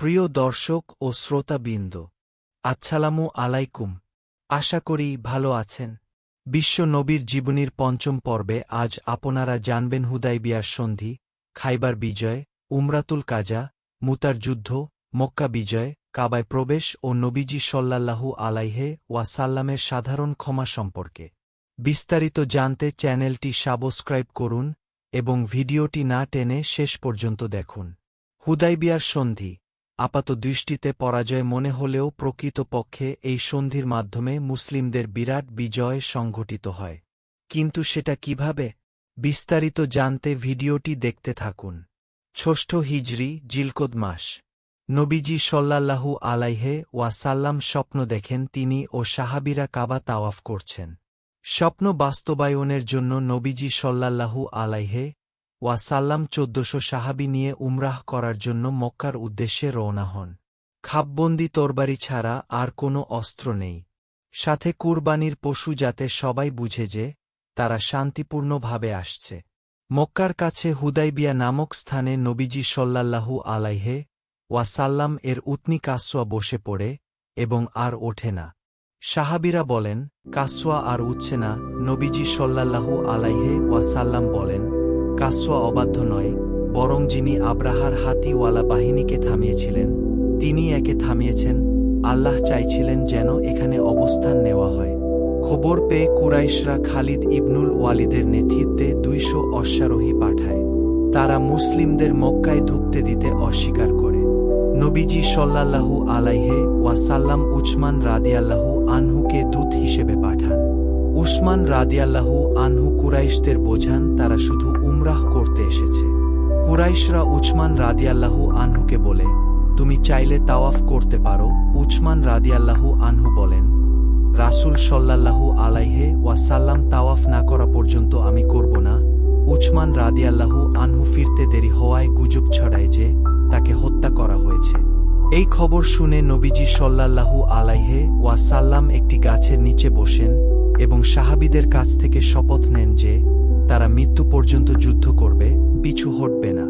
প্রিয় দর্শক ও শ্রোতাবৃন্দ, আসসালামু আলাইকুম। আশা করি ভালো আছেন। বিশ্ব নবীর জীবনীর পঞ্চম পর্বে আজ আপনারা জানবেন হুদাইবিয়ার সন্ধি, খাইবার বিজয়, উমরাতুল কাজা, মুতার যুদ্ধ, মক্কা বিজয়, কাবায় প্রবেশ ও নবীজি সাল্লাল্লাহু আলাইহি ওয়াসাল্লামের সাধারণ ক্ষমা সম্পর্কে। বিস্তারিত জানতে চ্যানেলটি সাবস্ক্রাইব করুন এবং ভিডিওটি না টেনে শেষ পর্যন্ত দেখুন। হুদাইবিয়ার সন্ধি আপাত দৃষ্টিতে পরাজয় মনে হলেও প্রকৃতপক্ষে এই সন্ধির মাধ্যমে মুসলিমদের বিরাট বিজয় সংঘটিত হয়। কিন্তু সেটা কিভাবে? বিস্তারিত জানতে ভিডিওটি দেখতে থাকুন। ষষ্ঠ হিজরি জিলকদ মাস। নবীজি সাল্লাল্লাহু আলাইহি ওয়াসাল্লাম স্বপ্ন দেখেন তিনি ও সাহাবীরা কাবা তাওয়াফ করছেন। স্বপ্ন বাস্তবায়নের জন্য নবীজি সাল্লাল্লাহু আলাইহি ওয়াসাল্লাম ১৪০০ সাহাবী নিয়ে উমরাহ করার জন্য মক্কার উদ্দেশ্যে রওনা হন। খাপবন্দি তরবারি ছাড়া আর কোনো অস্ত্র নেই, সাথে কুরবানির পশু, যাতে সবাই বুঝে যে তারা শান্তিপূর্ণভাবে আসছে। মক্কার কাছে হুদাইবিয়া নামক স্থানে নবীজি সাল্লাল্লাহু আলাইহি ওয়াসাল্লাম এর উটনী কাসওয়া বসে পড়ে এবং আর ওঠে না। সাহাবীরা বলেন, কাসওয়া আর উঠছে না। নবীজি সাল্লাল্লাহু আলাইহি ওয়াসাল্লাম বলেন, কাসওয়া অবাধ্য নয়, বরং যিনি আব্রাহার হাতিওয়ালা বাহিনীকে থামিয়েছিলেন তিনি একে থামিয়েছেন। আল্লাহ চাইছিলেন যেন এখানে অবস্থান নেওয়া হয়। খবর পেয়ে কুরাইশরা খালিদ ইবনুল ওয়ালিদের নেতৃত্বে ২০০ অশ্বারোহী পাঠায়। তারা মুসলিমদের মক্কায় ঢুকতে দিতে অস্বীকার করে। নবীজি সাল্লাল্লাহু আলাইহি ওয়াসাল্লাম উসমান রাদিয়াল্লাহু আনহুকে দূত হিসেবে পাঠান। উসমান রাদিয়াল্লাহু আনহু কুরাইশদের বোঝান তারা শুধু উমরাহ করতে এসেছে। কুরাইশরা উসমান রাদিয়াল্লাহু আনহুকে বলে, তুমি চাইলে তাওয়াফ করতে পারো। উসমান রাদিয়াল্লাহু আনহু বলেন, রাসূল সাল্লাল্লাহু আলাইহি ওয়াসাল্লাম তাওয়াফ না করা পর্যন্ত আমি করব না। উসমান রাদিয়াল্লাহু আনহু ফিরতে দেরি হওয়ায় গুজব ছড়ায় যে তাকে হত্যা করা হয়েছে। এই খবর শুনে নবীজি সাল্লাল্লাহু আলাইহি ওয়াসাল্লাম একটি গাছের নিচে বসেন এবং সাহাবীদের কাছ থেকে শপথ নেন যে তারা মৃত্যু পর্যন্ত যুদ্ধ করবে, পিছু হটবে না।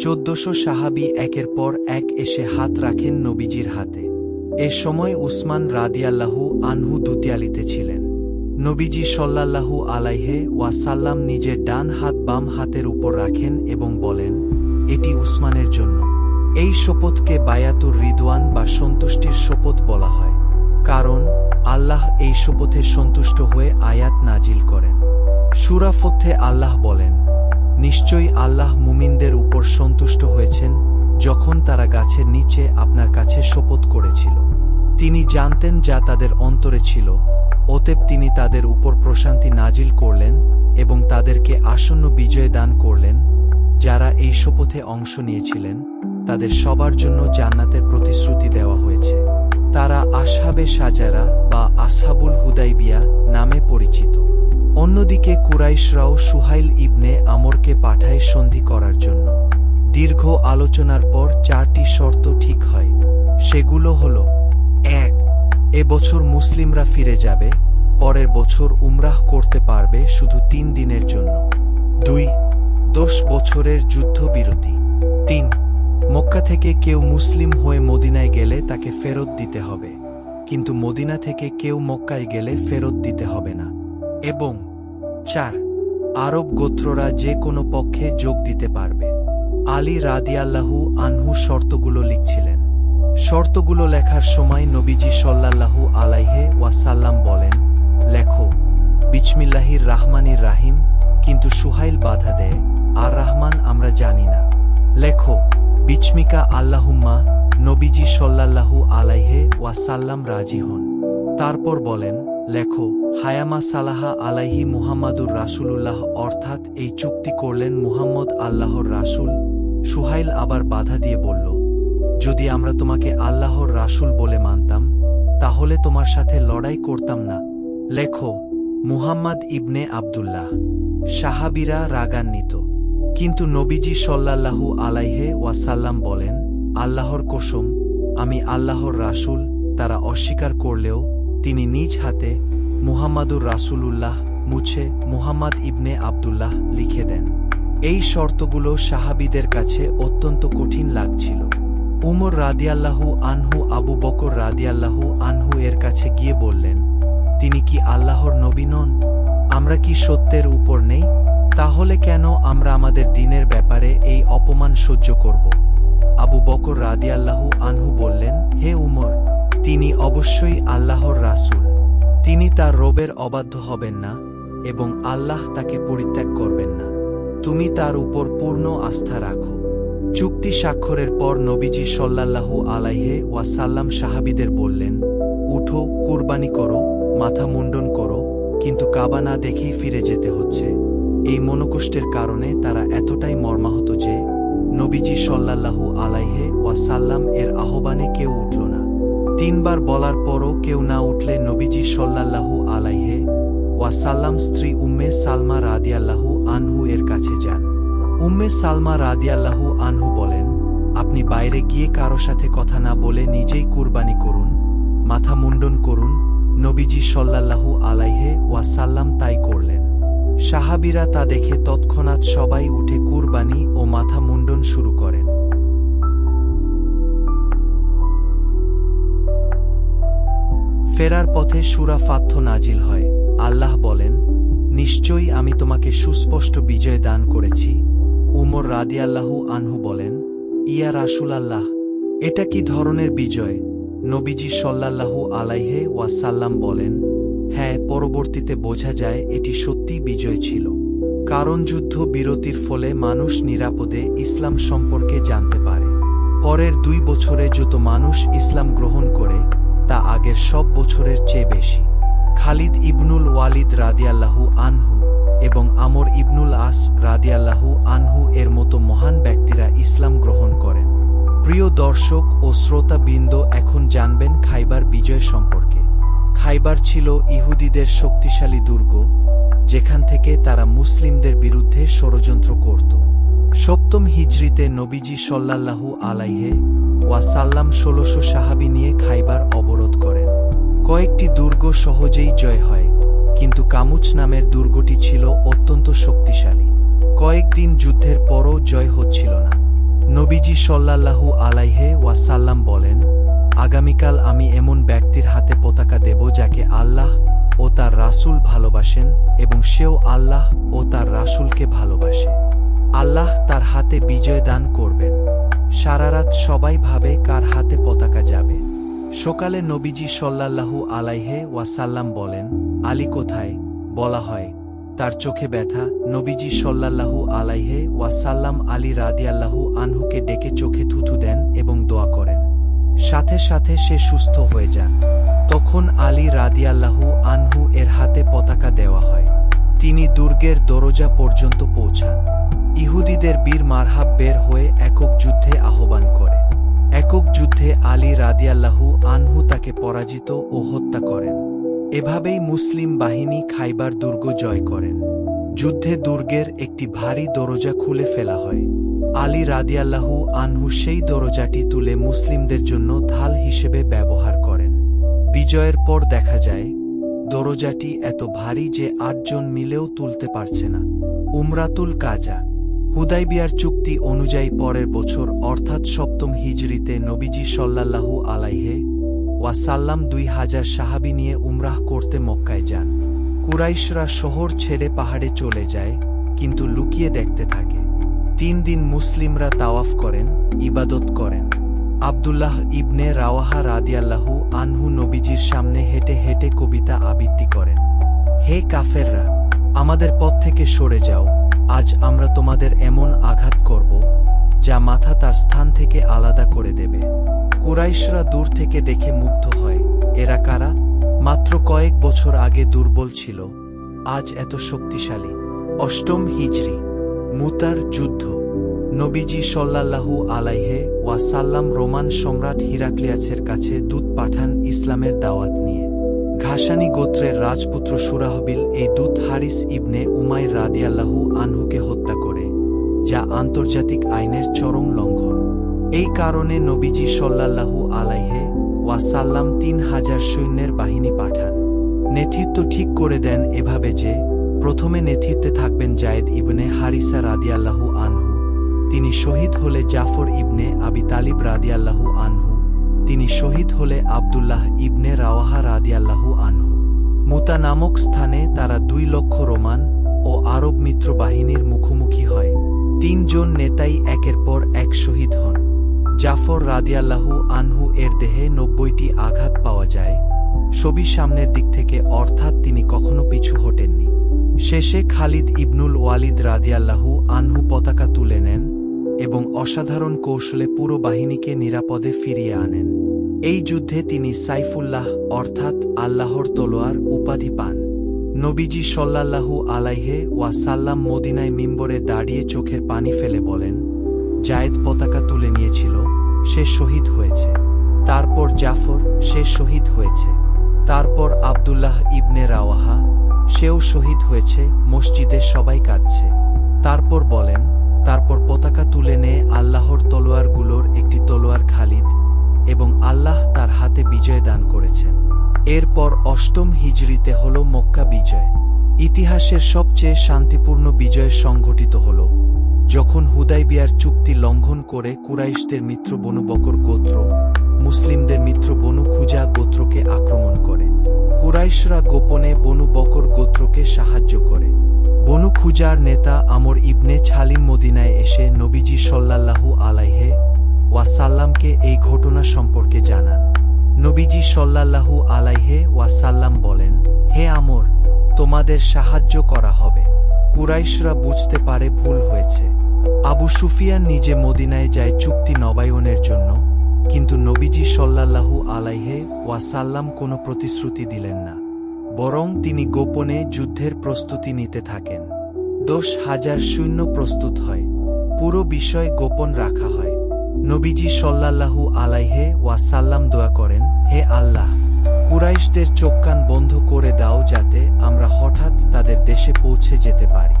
১৪০০ সাহাবী একের পর এক এসে হাত রাখেন নবীজির হাতে। এ সময় উসমান রাদিয়াল্লাহু আনহু দুতিয়ালিতে ছিলেন। নবীজি সাল্লাল্লাহু আলাইহি ওয়াসাল্লাম নিজের ডান হাত বাম হাতের উপর রাখেন এবং বলেন, এটি উসমানের জন্য। এই শপথকে বায়াতুর রিদওয়ান বা সন্তুষ্টির শপথ বলা হয়, কারণ আল্লাহ এই শপথে সন্তুষ্ট হয়ে আয়াত নাজিল করেন। সূরা ফতহে আল্লাহ বলেন, নিশ্চয়ই আল্লাহ মুমিনদের উপর সন্তুষ্ট হয়েছেন যখন তারা গাছের নিচে আপনার কাছে শপথ করেছিল। তিনি জানতেন যা তাদের অন্তরে ছিল, অতএব তিনি তাদের উপর প্রশান্তি নাজিল করলেন এবং তাদেরকে আসন্ন বিজয় দান করলেন। যারা এই শপথে অংশ নিয়েছিলেন তাদের সবার জন্য জান্নাতের প্রতিশ্রুতি দেওয়া হয়েছে। তারা আসহাবে সাজারা বা আসহাবুল হুদাইবিয়া নামে পরিচিত। অন্যদিকে কুরাইশরাও সুহাইল ইবনে আমরকে পাঠায় সন্ধি করার জন্য। দীর্ঘ আলোচনার পর ৪টি শর্ত ঠিক হয়। সেগুলো হল: ১. এ বছর মুসলিমরা ফিরে যাবে, পরের বছর উমরাহ করতে পারবে শুধু ৩ দিনের জন্য। ২. ১০ বছরের যুদ্ধবিরতি। ৩. মক্কা থেকে কেউ মুসলিম হয়ে মদিনায় গেলে তাকে ফেরত দিতে হবে, কিন্তু মদিনা থেকে কেউ মক্কায় গেলে ফেরত দিতে হবে না। এবং ৪. আরব গোত্ররা যে কোনো পক্ষে যোগ দিতে পারবে। আলী রাদিয়াল্লাহু আনহু শর্তগুলো লিখছিলেন। শর্তগুলো লেখার সময় নবীজি সাল্লাল্লাহু আলাইহি ওয়াসাল্লাম বলেন, লেখো বিসমিল্লাহির রাহমানির রাহিম। কিন্তু সুহাইল বাধা দেয়, আর রাহমান আমরা জানি না, লেখো বিচমিকা আল্লাহুম্মা। নবীজি সাল্লাল্লাহু আলাইহি ওয়াসাল্লাম রাজি হন। তারপর বলেন, লেখো হায়ামা সালাহা আলাইহি মুহাম্মাদুর রাসূলুল্লাহ, অর্থাৎ এই চুক্তি করলেন মুহাম্মদ আল্লাহর রাসূল। সুহাইল আবার বাধা দিয়ে বলল, যদি আমরা তোমাকে আল্লাহর রাসূল বলে মানতাম তাহলে তোমার সাথে লড়াই করতাম না, লেখো মুহাম্মদ ইবনে আবদুল্লাহ। সাহাবীরা রাগান্বিত, কিন্তু নবীজি সাল্লাল্লাহু আলাইহি ওয়াসাল্লাম বলেন, আল্লাহর কসম, আমি আল্লাহর রাসূল। তারা অস্বীকার করলেও তিনি নিজ হাতে মুহাম্মাদুর রাসূলুল্লাহ মুছে মুহাম্মদ ইবনে আবদুল্লাহ লিখে দেন। এই শর্তগুলো সাহাবীদের কাছে অত্যন্ত কঠিন লাগছিল। উমর রাদিয়াল্লাহু আনহু আবু বকর রাদিয়াল্লাহু আনহু এর কাছে গিয়ে বললেন, তিনি কি আল্লাহর নবী নন? আমরা কি সত্যের উপর নেই? তাহলে কেন আমরা আমাদের দ্বীনের ব্যাপারে এই অপমান সহ্য করব? আবু বকর রাদিয়াল্লাহু আনহু বললেন, হে উমর, তিনি অবশ্যই আল্লাহর রাসূল। তিনি তার রবের অবাধ্য হবেন না এবং আল্লাহ তাকে পরিত্যাগ করবেন না। তুমি তার উপর পূর্ণ আস্থা রাখো। চুক্তি স্বাক্ষরের পর নবীজি সাল্লাল্লাহু আলাইহি ওয়াসাল্লাম সাহাবীদের বললেন, উঠো, কুরবানি করো, মাথা মুন্ডন করো, কিন্তু কাবা না দেখেই ফিরে যেতে হচ্ছে। এই মনোকষ্টের কারণে তারা এতটাই মর্মাহত যে নবীজি সাল্লাল্লাহু আলাইহি ওয়াসাল্লাম এর আহ্বানে কেউ উঠল না। 3 বার বলার পরও কেউ না উঠলে নবীজি সাল্লাল্লাহু আলাইহি ওয়াসাল্লাম স্ত্রী উম্মে সালমা রাদিয়াল্লাহু আনহু এর কাছে যান। উম্মে সালমা রাদিয়াল্লাহু আনহু বলেন, আপনি বাইরে গিয়ে কারো সাথে কথা না বলে নিজেই কুরবানি করুন, মাথা মুন্ডন করুন। নবীজি সাল্লাল্লাহু আলাইহি ওয়াসাল্লাম তাই করলেন। সাহাবীরা তা দেখে তৎক্ষণাৎ সবাই উঠে কুরবানি ও মাথা মুন্ডন শুরু করেন। ফেরার পথে সূরা ফাত্হ নাজিল হয়। আল্লাহ বলেন, নিশ্চয়ই আমি তোমাকে সুস্পষ্ট বিজয় দান করেছি। উমর রাদিয়াল্লাহু আনহু বলেন, ইয়া রাসূলাল্লাহ, এটা কি ধরনের বিজয়? নবীজি সাল্লাল্লাহু আলাইহি ওয়াসাল্লাম বলেন, হ্যাঁ, পরবর্তীতে বোঝা যায় এটি সত্যিই বিজয় ছিল। কারণ যুদ্ধ বিরতির ফলে মানুষ নিরাপদে ইসলাম সম্পর্কে জানতে পারে। পরের 2 বছরে যত মানুষ ইসলাম গ্রহণ করে তা আগের সব বছরের চেয়ে বেশি। খালিদ ইবনুল ওয়ালিদ রাদিয়াল্লাহু আনহু এবং আমর ইবনুল আস রাদিয়াল্লাহু আনহু এর মতো মহান ব্যক্তিরা ইসলাম গ্রহণ করেন। প্রিয় দর্শক ও শ্রোতাবৃন্দ, এখন জানবেন খাইবার বিজয় সম্পর্কে। খাইবার ছিল ইহুদিদের শক্তিশালী দুর্গ, যেখান থেকে তারা মুসলিমদের বিরুদ্ধে ষড়যন্ত্র করত। 7ম হিজরিতে নবীজি সাল্লাল্লাহু আলাইহি ওয়াসাল্লাম 1600 সাহাবী নিয়ে খাইবার অবরোধ করেন। কয়েকটি দুর্গ সহজেই জয় হয়, কিন্তু কামুচ নামের দুর্গটি ছিল অত্যন্ত শক্তিশালী। কয়েকদিন যুদ্ধের পরও জয় হচ্ছিল না। নবীজি সাল্লাল্লাহু আলাইহি ওয়াসাল্লাম বলেন, আগামীকাল আমি এমন ব্যক্তির হাতে পতাকা দেব যাকে আল্লাহ ও তার রাসূল ভালোবাসেন এবং সেও আল্লাহ ও তার রাসূলকে ভালোবাসে। আল্লাহ তার হাতে বিজয় দান করবেন। সারারাত সবাই ভাবে কার হাতে পতাকা যাবে। সকালে নবীজি সাল্লাল্লাহু আলাইহি ওয়াসাল্লাম বলেন, আলী কোথায়? বলা হয়, তার চোখে ব্যথা। নবীজি সাল্লাল্লাহু আলাইহি ওয়াসাল্লাম আলী রাদিয়াল্লাহু আনহুকে ডেকে চোখে থুথু দেন এবং দোয়া করেন। সাথে সাথে সে সুস্থ হয়ে যান। তখন আলী রাদিয়াল্লাহু আনহু এর হাতে পতাকা দেওয়া হয়। তিনি দুর্গের দরজা পর্যন্ত পৌঁছান। ইহুদিদের বীর মারহাব বের হয়ে একক যুদ্ধে আহ্বান করে। একক যুদ্ধে আলী রাদিয়াল্লাহু আনহু তাকে পরাজিত ও হত্যা করেন। এভাবেই মুসলিম বাহিনী খাইবার দুর্গ জয় করেন। যুদ্ধে দুর্গের একটি ভারী দরজা খুলে ফেলা হয়। আলী রাদিয়াল্লাহু আনহু সেই দরজাটি তুলে মুসলিমদের জন্য ঢাল হিসেবে ব্যবহার করেন। বিজয়ের পর দেখা যায় দরজাটি এত ভারী যে 8 জন মিলেও তুলতে পারছে না। উমরাতুল কাজা। হুদাইবিয়ার চুক্তি অনুযায়ী পরের বছর অর্থাৎ 7ম হিজরিতে নবীজি সাল্লাল্লাহু আলাইহি ওয়াসাল্লাম 2000 সাহাবী নিয়ে উমরাহ করতে মক্কায় যান। কুরাইশরা শহর ছেড়ে পাহাড়ে চলে যায়, কিন্তু লুকিয়ে দেখতে থাকে। 3 দিন মুসলিমরা তাওয়াফ করেন, ইবাদত করেন। আব্দুল্লাহ ইবনে রাওয়াহা রাদিয়াল্লাহু আনহু নবীজির সামনে হেঁটে হেঁটে কবিতা আবৃত্তি করেন। হে কাফেররা, আমাদের পথ থেকে সরে যাও। আজ আমরা তোমাদের এমন আঘাত করব যা মাথা তার স্থান থেকে আলাদা করে দেবে। কুরাইশরা দূর থেকে দেখে মুগ্ধ হয়। এরা কারা? মাত্র কয়েক বছর আগে দুর্বল ছিল, আজ এত শক্তিশালী। 8ম হিজরি। মুতার যুদ্ধ। নবীজি সাল্লাল্লাহু আলাইহি ওয়াসাল্লাম রোমান সম্রাট হিরাক্লিয়াসের কাছে দূত পাঠান ইসলামের দাওয়াত নিয়ে। ঘাসানি গোত্রের রাজপুত্র সুরাহবিল এই দূত হারিস ইবনে উমাইর রাদিয়াল্লাহু আনহুকে হত্যা করে, যা আন্তর্জাতিক আইনের চরম লঙ্ঘন। এই কারণে নবীজি সাল্লাল্লাহু আলাইহি ওয়াসাল্লাম 3000 সৈন্যের বাহিনী পাঠান। নেতৃত্ব ঠিক করে দেন এভাবে যে প্রথমে নেতৃত্বে থাকবেন যায়েদ ইবনে হারিসা রাদিয়াল্লাহু আনহু, তিনি শহীদ হলে জাফর ইবনে আবি তালিব রাদিয়াল্লাহু আনহু, তিনি শহীদ হলে আবদুল্লাহ ইবনে রাওয়াহা রাদিয়াল্লাহু আনহু। মুতা নামক স্থানে তারা 2 লক্ষ রোমান ও আরব মিত্র বাহিনীর মুখোমুখি হয়। 3 জন নেতাই একের পর এক শহীদ হন। জাফর রাদিয়াল্লাহু আনহু এর দেহে 90টি আঘাত পাওয়া যায়, ছবি সামনের দিক থেকে, অর্থাৎ তিনি কখনো পিছু হটেননি। শেষে খালিদ ইবনুল ওয়ালিদ রাদিয়াল্লাহু আনহু পতাকা তুলে নেন এবং অসাধারণ কৌশলে পুরো বাহিনীকে নিরাপদে ফিরিয়ে আনেন। এই যুদ্ধে তিনি সাইফুল্লাহ অর্থাৎ আল্লাহর তলোয়ার উপাধি পান। নবীজি সাল্লাল্লাহু আলাইহি ওয়াসাল্লাম মদিনায় মিম্বরে দাঁড়িয়ে চোখের পানি ফেলে বলেন, জায়েদ পতাকা তুলে নিয়েছিল, সে শহীদ হয়েছে। তারপর জাফর, সে শহীদ হয়েছে। তারপর আবদুল্লাহ ইবনে রাওয়াহা, সেও শহীদ হয়েছে। মসজিদে সবাই কাঁদছে। তারপর বলেন, তারপর পতাকা তুলে নিয়ে আল্লাহর তলোয়ারগুলোর একটি তলোয়ার খালিদ, এবং আল্লাহ তার হাতে বিজয় দান করেছেন। এরপর 8ম হিজরিতে হল মক্কা বিজয়। ইতিহাসের সবচেয়ে শান্তিপূর্ণ বিজয় সংঘটিত হল যখন হুদাইবিয়ার চুক্তি লঙ্ঘন করে কুরাইশদের মিত্র বনু বকর গোত্র মুসলিমদের মিত্র বনু খুজা গোত্রকে আক্রমণ করে। কুরাইশরা গোপনে বনু বকর গোত্রকে সাহায্য করে। বনু খুজার নেতা আমর ইবনে ছালিম মদিনায় এসে নবীজি সাল্লাল্লাহু আলাইহি ওয়াসাল্লামকে এই ঘটনা সম্পর্কে জানান। নবীজি সাল্লাল্লাহু আলাইহি ওয়াসাল্লাম বলেন, হে আমর, তোমাদের সাহায্য করা হবে। কুরাইশরা বুঝতে পারে ভুল হয়েছে। আবু সুফিয়ান নিজে মদিনায় যায় চুক্তি নবায়নের জন্য, কিন্তু নবীজি সাল্লাল্লাহু আলাইহি ওয়াসাল্লাম কোনো প্রতিশ্রুতি দিলেন না, বরং তিনি গোপনে যুদ্ধের প্রস্তুতি নিতে থাকেন। 10,000 সৈন্য প্রস্তুত হয়। পুরো বিষয় গোপন রাখা হয়। নবীজি সাল্লাল্লাহু আলাইহি ওয়াসাল্লাম দোয়া করেন, হে আল্লাহ, কুরাইশদের চোখ কান বন্ধ করে দাও যাতে আমরা হঠাৎ তাদের দেশে পৌঁছে যেতে পারি।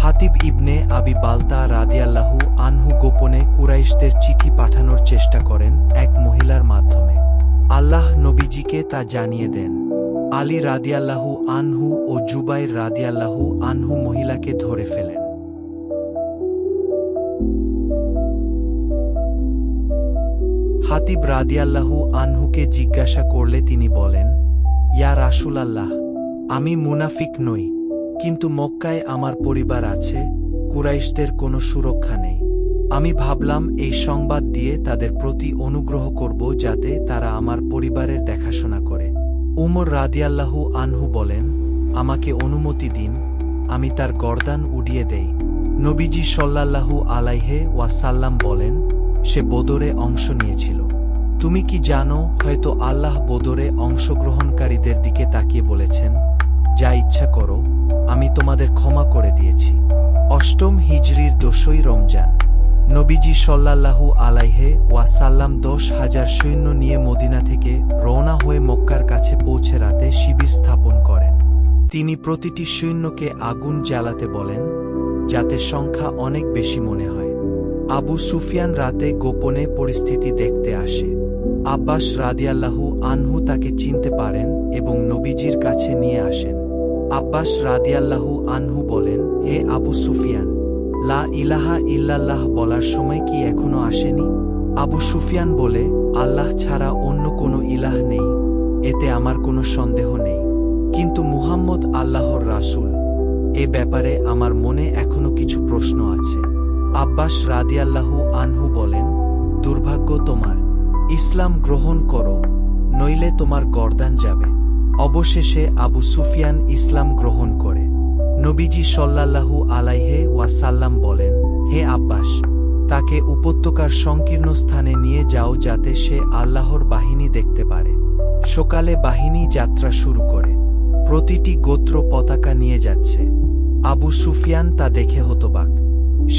হাতিব ইবনে আবি বালতা রাদিয়াল্লাহু আনহু গোপনে কুরাইশদের চিঠি পাঠানোর চেষ্টা করেন এক মহিলার মাধ্যমে। আল্লাহ নবীজিকে তা জানিয়ে দেন। আলী রাদিয়াল্লাহু আনহু ও জুবাইর রাদিয়াল্লাহু আনহু মহিলাকে ধরে ফেলেন। হাতিব রাদিয়াল্লাহু আনহুকে জিজ্ঞাসা করলে তিনি বলেন, ইয়া রাসূলাল্লাহ, আমি মুনাফিক নই, কিন্তু মক্কায় আমার পরিবার আছে, কুরাইশদের কোনো সুরক্ষা নেই। আমি ভাবলাম এই সংবাদ দিয়ে তাদের প্রতি অনুগ্রহ করব যাতে তারা আমার পরিবারের দেখাশোনা করে। উমর রাদিয়াল্লাহু আনহু বলেন, আমাকে অনুমতি দিন, আমি তার গর্দান উড়িয়ে দেই। নবীজি সাল্লাল্লাহু আলাইহি ওয়াসাল্লাম বলেন, সে বদরে অংশ নিয়েছিল। তুমি কি জানো, হয়তো আল্লাহ বদরে অংশগ্রহণকারীদের দিকে তাকিয়ে বলেছেন, যা ইচ্ছা করো, আমি তোমাদের ক্ষমা করে দিয়েছি। 8ম হিজরির 10ই রমজান নবীজি সাল্লাল্লাহু আলাইহি ওয়াসাল্লাম 10,000 সৈন্য নিয়ে মদিনা থেকে রওনা হয়ে মক্কার কাছে পৌঁছে রাতে শিবির স্থাপন করেন। তিনি প্রতিটি সৈন্যকে আগুন জ্বালাতে বলেন, যাতে সংখ্যা অনেক বেশি মনে হয়। আবু সুফিয়ান রাতে গোপনে পরিস্থিতি দেখতে আসে। আব্বাস রাদিয়াল্লাহু আনহু তাকে চিনতে পারেন এবং নবীজির কাছে নিয়ে আসেন। আব্বাস রাদিয়াল্লাহু আনহু বলেন, হে আবু সুফিয়ান, লা ইলাহা ইল্লাল্লাহ বলার সময় কি এখনো আসেনি? আবু সুফিয়ান বলে, আল্লাহ ছাড়া অন্য কোনো ইলাহ নেই, এতে আমার কোনো সন্দেহ নেই, কিন্তু মুহাম্মদ আল্লাহর রাসূল, এ ব্যাপারে আমার মনে এখনো কিছু প্রশ্ন আছে। আব্বাস রাদিয়াল্লাহু আনহু বলেন, দুর্ভাগ্য তোমার, ইসলাম গ্রহণ করো, নইলে তোমার গর্দান যাবে। অবশেষে আবু সুফিয়ান ইসলাম গ্রহণ করে। নবীজি সাল্লাল্লাহু আলাইহি ওয়াসাল্লাম বলেন, হে আব্বাস, তাকে উপত্যকার সংকীর্ণ স্থানে নিয়ে যাও যাতে সে আল্লাহর বাহিনী দেখতে পারে। সকালে বাহিনী যাত্রা শুরু করে। প্রতিটি গোত্র পতাকা নিয়ে যাচ্ছে। আবু সুফিয়ান তা দেখে হতবাক।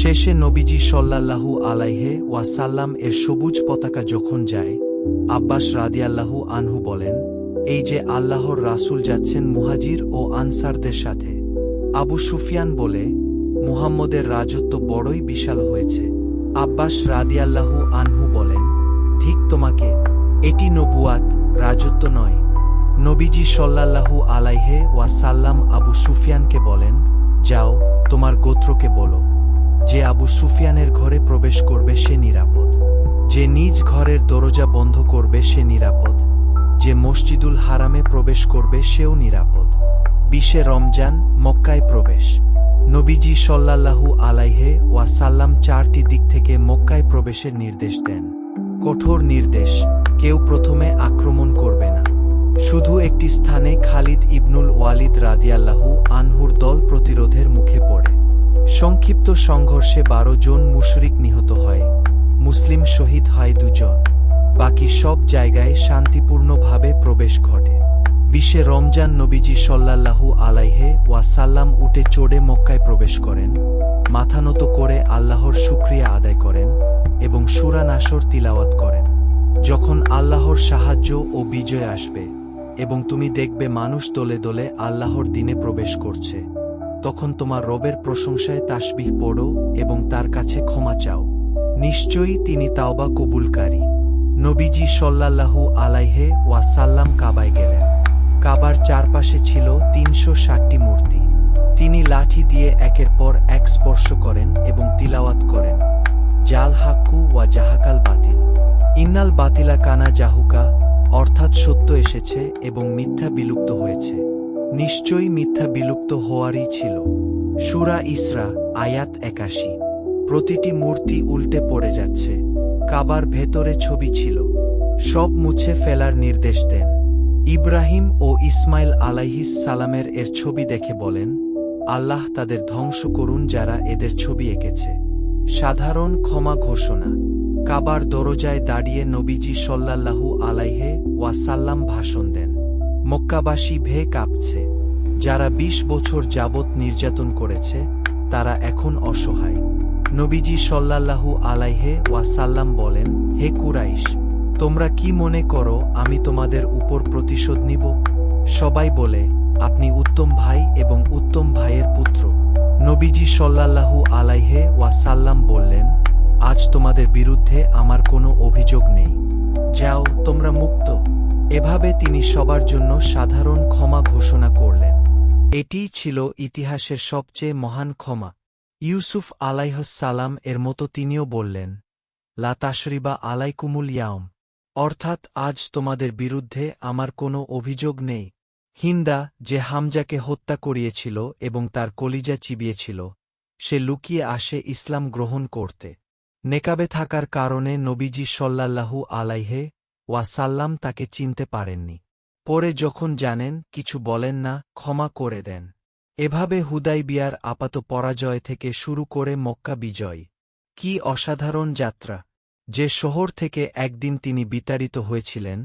শেষে নবীজি সাল্লাল্লাহু আলাইহি ওয়াসাল্লাম এর সবুজ পতাকা যখন যায়, আব্বাস রাদিয়াল্লাহু আনহু বলেন, এই যে আল্লাহর রাসূল যাচ্ছেন মুহাজির ও আনসারদের সাথে। আবু সুফিয়ান বলে, মুহাম্মদের রাজত্ব বড়ই বিশাল হয়েছে। আব্বাস রাদিয়াল্লাহু আনহু বলেন, ঠিক তোমাকে, এটি নবুয়াত, রাজত্ব নয়। নবীজি সাল্লাল্লাহু আলাইহি ওয়াসাল্লাম আবু সুফিয়ানকে বলেন, যাও, তোমার গোত্রকে বলো, যে আবু সুফিয়ানের ঘরে প্রবেশ করবে সে নিরাপদ। যে নিজ ঘরের দরজা বন্ধ করবে সে নিরাপদ। যে মসজিদুল হারামে প্রবেশ করবে সেও নিরাপদ। 20 রমজান, মক্কায় প্রবেশ। নবীজি সাল্লাল্লাহু আলাইহি ওয়াসাল্লাম 4টি দিক থেকে মক্কায় প্রবেশের নির্দেশ দেন। কঠোর নির্দেশ, কেউ প্রথমে আক্রমণ করবে না। শুধু একটি স্থানে খালিদ ইবনুল ওয়ালিদ রাদিয়াল্লাহু আনহুর দল প্রতিরোধের মুখে পড়ে। সংক্ষিপ্ত সংঘর্ষে 12 জন মুশরিক নিহত হয়। মুসলিম শহীদ হয় 2 জন। বাকি সব জায়গায় শান্তিপূর্ণভাবে প্রবেশ ঘটে। 20 রমজান নবীজি সাল্লাল্লাহু আলাইহি ওয়াসাল্লাম উটে চড়ে মক্কায় প্রবেশ করেন, মাথা নত করে আল্লাহর শুকরিয়া আদায় করেন এবং সূরা নাসর তিলাওয়াত করেন। যখন আল্লাহর সাহায্য ও বিজয় আসবে এবং তুমি দেখবে মানুষ দলে দলে আল্লাহর দ্বীনে প্রবেশ করছে, তখন তোমার রবের প্রশংসায় তাসবিহ পড়ো এবং তার কাছে ক্ষমা চাও। নিশ্চয়ই তিনি তাওবা কবুলকারী। নবীজি সাল্লাল্লাহু আলাইহি ওয়াসাল্লাম কাবায় গেলেন। কাবার চারপাশে ছিল 360টি মূর্তি। তিনি লাঠি দিয়ে একের পর এক স্পর্শ করেন এবং তিলাওয়াত করেন, জাল হাক্কু ওয়া জাহাকাল বাতিল, ইন্নাল বাতিলা কানা জাহুকা, অর্থাৎ সত্য এসেছে এবং মিথ্যা বিলুপ্ত হয়েছে। নিশ্চয়ই মিথ্যা বিলুপ্ত হওয়ারই ছিল। সূরা ইসরা, আয়াত 81। প্রতিটি মূর্তি উল্টে পড়ে যাচ্ছে। কাবার ভেতরে ছবি ছিল, সব মুছে ফেলার নির্দেশ দেন। ইব্রাহিম ও ইসমাইল আলাইহিস সালামের এর ছবি দেখে বলেন, আল্লাহ তাদের ধ্বংস করুন যারা এদের ছবি এঁকেছে। সাধারণ ক্ষমা ঘোষণা। কাবার দরজায় দাঁড়িয়ে নবীজি সাল্লাল্লাহু আলাইহি ওয়াসাল্লাম ভাষণ দেন। মক্কাবাসী ভয়ে কাঁপছে। যারা 20 বছর যাবৎ নির্যাতন করেছে তারা এখন অসহায়। নবীজি সাল্লাল্লাহু আলাইহি ওয়াসাল্লাম বলেন, হে কুরাইশ, তোমরা কি মনে করো আমি তোমাদের উপর প্রতিশোধ নিব? সবাই বলে, আপনি উত্তম ভাই এবং উত্তম ভাইয়ের পুত্র। নবীজি সাল্লাল্লাহু আলাইহি ওয়াসাল্লাম বললেন, আজ তোমাদের বিরুদ্ধে আমার কোনো অভিযোগ নেই, যাও তোমরা মুক্ত। এভাবে তিনি সবার জন্য সাধারণ ক্ষমা ঘোষণা করলেন। এটিই ছিল ইতিহাসের সবচেয়ে মহান ক্ষমা। ইউসুফ আলাইহিসসালাম এর মতো তিনিও বললেন, লা তাশরিবা আলাইকুমুল ইয়াউম, অর্থাৎ আজ তোমাদের বিরুদ্ধে আমার কোনো অভিযোগ নেই। হিন্দা, যে হামজাকে হত্যা করিয়েছিল এবং তার কলিজা চিবিয়েছিল, সে লুকিয়ে আসে ইসলাম গ্রহণ করতে। নেকাবে থাকার কারণে নবীজি সাল্লাল্লাহু আলাইহি ওয়াসাল্লাম তাকে চিনতে পারেননি। পরে যখন জানেন কিছু বলেন না, ক্ষমা করে দেন। এভাবে হুদাইবিয়ার আপাত পরাজয় থেকে শুরু করে মক্কা বিজয়। কি অসাধারণ যাত্রা! যে শহর থেকে একদিন তিনি বিতাড়িত হয়েছিলেন,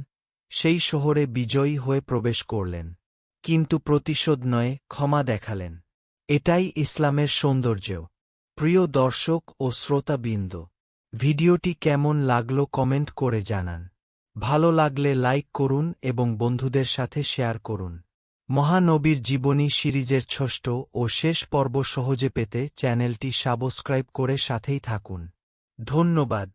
সেই শহরে বিজয়ী হয়ে প্রবেশ করলেন। কিন্তু প্রতিশোধ নয়, ক্ষমা দেখালেন। এটাই ইসলামের সৌন্দর্য। প্রিয় দর্শক ও শ্রোতাবৃন্দ, ভিডিওটি কেমন লাগলো কমেন্ট করে জানান। ভালো লাগলে লাইক করুন এবং বন্ধুদের সাথে শেয়ার করুন। মহানবীর জীবনী সিরিজের ষষ্ঠ ও শেষ পর্ব সহজে পেতে চ্যানেলটি সাবস্ক্রাইব করে সাথেই থাকুন। ধন্যবাদ।